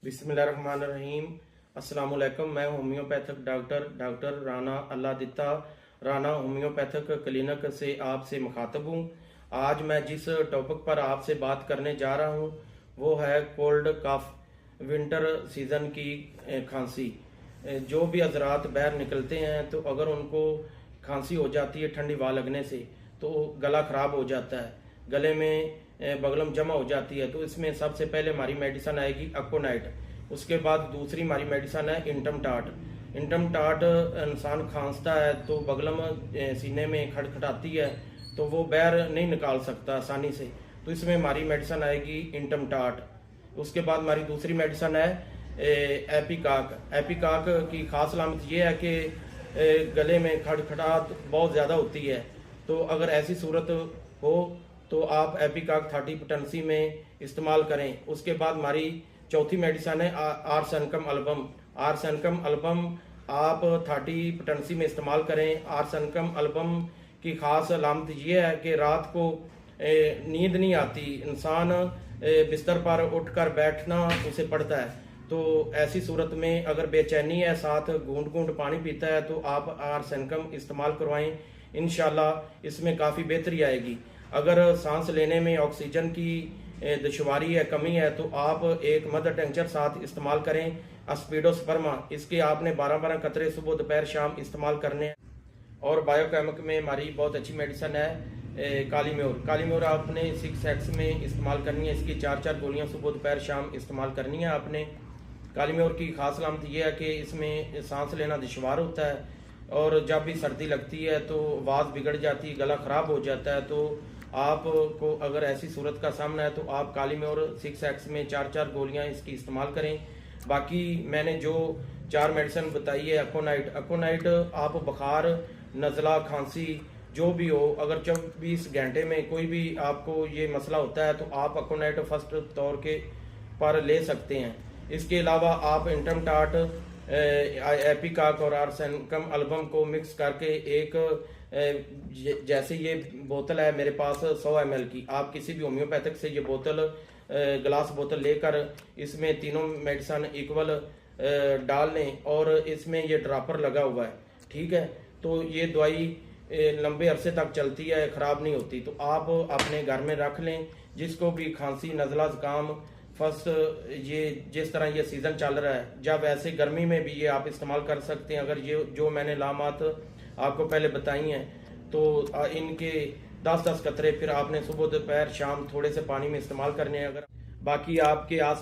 बिस्मिल्लाहिर्रहमानिर्रहीम। अस्सलामुअलैकुम। मैं homeopathic doctor Rana Alladitta Rana homeopathic clinic से आपसे मुखातब हूँ। आज मैं जिस टॉपिक पर आपसे बात करने जा रहा हूँ वो है कोल्ड कफ, विंटर सीज़न की खांसी। जो भी हजरात बाहर निकलते हैं तो अगर उनको खांसी हो जाती है ठंडी हवा लगने से तो गला ख़राब हो जाता है, गले में बगलम जमा हो जाती है। तो इसमें सबसे पहले हमारी मेडिसन आएगी अकोनाइट। उसके बाद दूसरी हमारी मेडिसन है इंटम टाट। इंटम टाट इंसान खांसता है तो बगलम सीने में खटखटाती है तो वो बाहर नहीं निकाल सकता आसानी से, तो इसमें हमारी मेडिसन आएगी इंटम टाट। उसके बाद हमारी दूसरी मेडिसन है एपिकाक। एपिकाक की खास अलामत ये है कि गले में खटखटाहट बहुत ज़्यादा होती है, तो अगर ऐसी सूरत हो तो आप एपिकाक 30 पोटेंसी में इस्तेमाल करें। उसके बाद हमारी चौथी मेडिसन है आर्सेनिकम एल्बम। आर्सेनिकम एल्बम आप 30 पोटेंसी में इस्तेमाल करें। आर्सेनिकम एल्बम की खास अलामत यह है कि रात को नींद नहीं आती, इंसान बिस्तर पर उठकर बैठना उसे पड़ता है, तो ऐसी सूरत में अगर बेचैनी है, साथ घूंट घूंट पानी पीता है, तो आप आर्सेनिकम इस्तेमाल करवाएं। इंशाल्लाह इसमें काफ़ी बेहतरी आएगी। अगर सांस लेने में ऑक्सीजन की दुश्वारी है, कमी है, तो आप एक मदर टेंचर साथ इस्तेमाल करें एस्पिडोस्पर्मा। इसके आपने 12-12 कतरे सुबह दोपहर शाम इस्तेमाल करने हैं। और बायोकेमिक में हमारी बहुत अच्छी मेडिसन है काली म्योर। काली म्योर आपने 6x में इस्तेमाल करनी है। इसकी 4-4 गोलियां सुबह दोपहर शाम इस्तेमाल करनी है आपने। काली म्योर की खास अलामत यह है कि इसमें सांस लेना दुश्वार होता है और जब भी सर्दी लगती है तो आवाज़ बिगड़ जाती है, गला ख़राब हो जाता है। तो आपको अगर ऐसी सूरत का सामना है तो आप काली म्योर 6x में 4-4 गोलियां इसकी इस्तेमाल करें। बाकी मैंने जो 4 मेडिसिन बताई है अकोनाइट आप बुखार, नज़ला, खांसी जो भी हो, अगर 24 घंटे में कोई भी आपको ये मसला होता है तो आप अकोनाइट फर्स्ट तौर के पर ले सकते हैं। इसके अलावा आप इंटम टाट, एपिकाक और आर्सेनिकम एल्बम को मिक्स करके एक जैसे ये बोतल है मेरे पास 100 ml की, आप किसी भी होम्योपैथिक से ये बोतल ग्लास बोतल लेकर इसमें तीनों मेडिसन इक्वल डाल लें और इसमें ये ड्रॉपर लगा हुआ है, ठीक है। तो ये दवाई लंबे अरसे तक चलती है, ख़राब नहीं होती। तो आप अपने घर में रख लें। जिसको भी खांसी, नज़ला, ज़ुकाम, फर्स्ट ये जिस तरह ये सीज़न चल रहा है, जब ऐसे गर्मी में भी ये आप इस्तेमाल कर सकते हैं। अगर ये जो मैंने लामात आपको पहले बताई हैं तो इनके 10-10 कतरे फिर आपने सुबह दोपहर शाम थोड़े से पानी में इस्तेमाल करने हैं। अगर बाकी आपके आस